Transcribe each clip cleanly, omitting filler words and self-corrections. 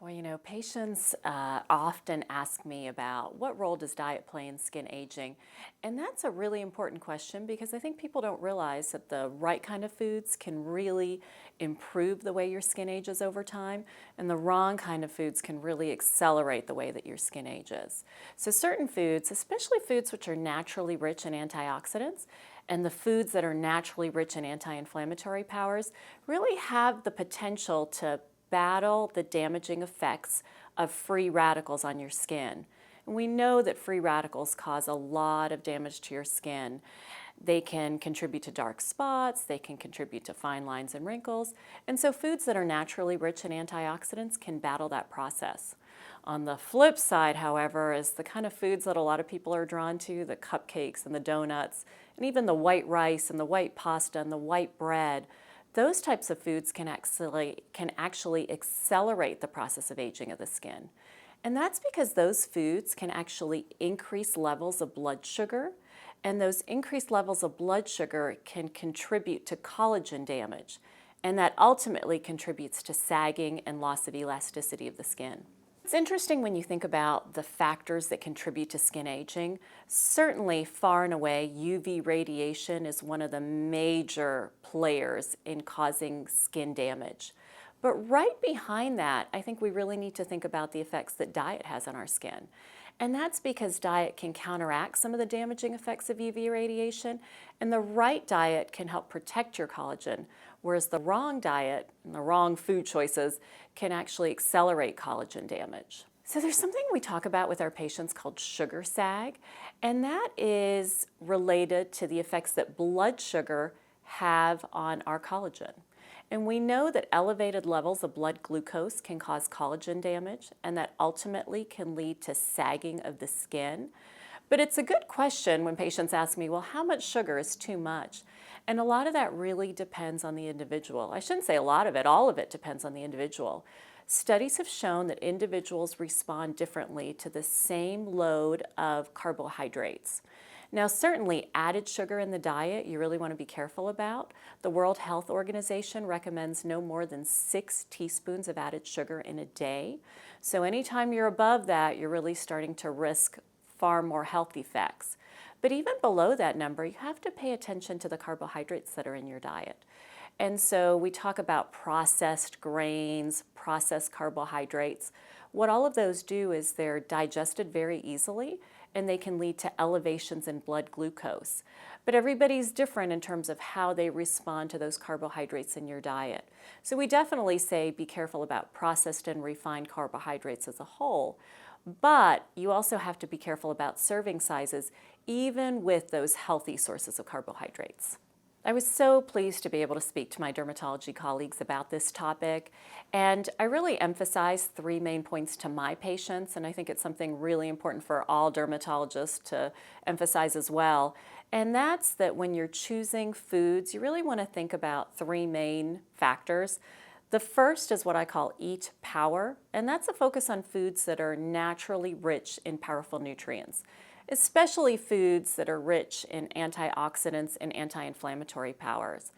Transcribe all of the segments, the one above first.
Well, patients often ask me about what role does diet play in skin aging? And that's a really important question because I think people don't realize that the right kind of foods can really improve the way your skin ages over time, and the wrong kind of foods can really accelerate the way that your skin ages. So certain foods, especially foods which are naturally rich in antioxidants, and the foods that are naturally rich in anti-inflammatory powers really have the potential to battle the damaging effects of free radicals on your skin. And we know that free radicals cause a lot of damage to your skin. They can contribute to dark spots, they can contribute to fine lines and wrinkles, and so foods that are naturally rich in antioxidants can battle that process. On the flip side, however, is the kind of foods that a lot of people are drawn to, the cupcakes and the donuts, and even the white rice and the white pasta and the white bread. Those types of foods can actually accelerate the process of aging of the skin. And that's because those foods can actually increase levels of blood sugar, and those increased levels of blood sugar can contribute to collagen damage, and that ultimately contributes to sagging and loss of elasticity of the skin. It's interesting when you think about the factors that contribute to skin aging. Certainly, far and away, UV radiation is one of the major players in causing skin damage. But right behind that, I think we really need to think about the effects that diet has on our skin. And that's because diet can counteract some of the damaging effects of UV radiation, and the right diet can help protect your collagen, whereas the wrong diet and the wrong food choices can actually accelerate collagen damage. So there's something we talk about with our patients called sugar sag, and that is related to the effects that blood sugar have on our collagen. And we know that elevated levels of blood glucose can cause collagen damage, and that ultimately can lead to sagging of the skin. But it's a good question when patients ask me, well, how much sugar is too much? And a lot of that really depends on the individual. I shouldn't say a lot of it, all of it depends on the individual. Studies have shown that individuals respond differently to the same load of carbohydrates. Now, certainly added sugar in the diet you really want to be careful about. The World Health Organization recommends no more than 6 teaspoons of added sugar in a day. So anytime you're above that, you're really starting to risk far more health effects. But even below that number, you have to pay attention to the carbohydrates that are in your diet. And so we talk about processed grains, processed carbohydrates. What all of those do is they're digested very easily, and they can lead to elevations in blood glucose. But everybody's different in terms of how they respond to those carbohydrates in your diet. So we definitely say be careful about processed and refined carbohydrates as a whole, but you also have to be careful about serving sizes, even with those healthy sources of carbohydrates. I was so pleased to be able to speak to my dermatology colleagues about this topic, and I really emphasize 3 main points to my patients, and I think it's something really important for all dermatologists to emphasize as well, and that's that when you're choosing foods, you really want to think about 3 main factors. The first is what I call eat power, and that's a focus on foods that are naturally rich in powerful nutrients, especially foods that are rich in antioxidants and anti-inflammatory powers.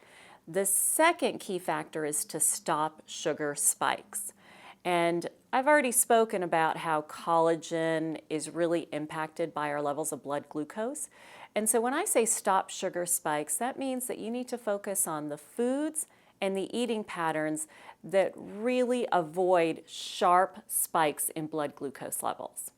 The second key factor is to stop sugar spikes. And I've already spoken about how collagen is really impacted by our levels of blood glucose. And so when I say stop sugar spikes, that means that you need to focus on the foods and the eating patterns that really avoid sharp spikes in blood glucose levels.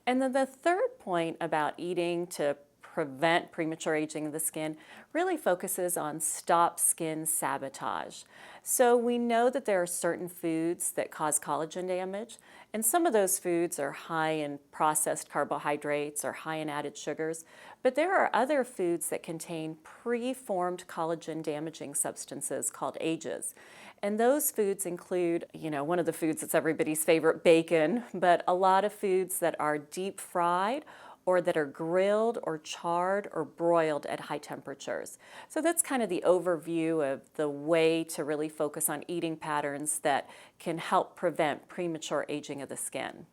And then the third point about eating to prevent premature aging of the skin really focuses on stop skin sabotage. So we know that there are certain foods that cause collagen damage, and some of those foods are high in processed carbohydrates or high in added sugars, but there are other foods that contain preformed collagen damaging substances called AGEs. And those foods include, one of the foods that's everybody's favorite, bacon, but a lot of foods that are deep fried or that are grilled or charred or broiled at high temperatures. So that's kind of the overview of the way to really focus on eating patterns that can help prevent premature aging of the skin.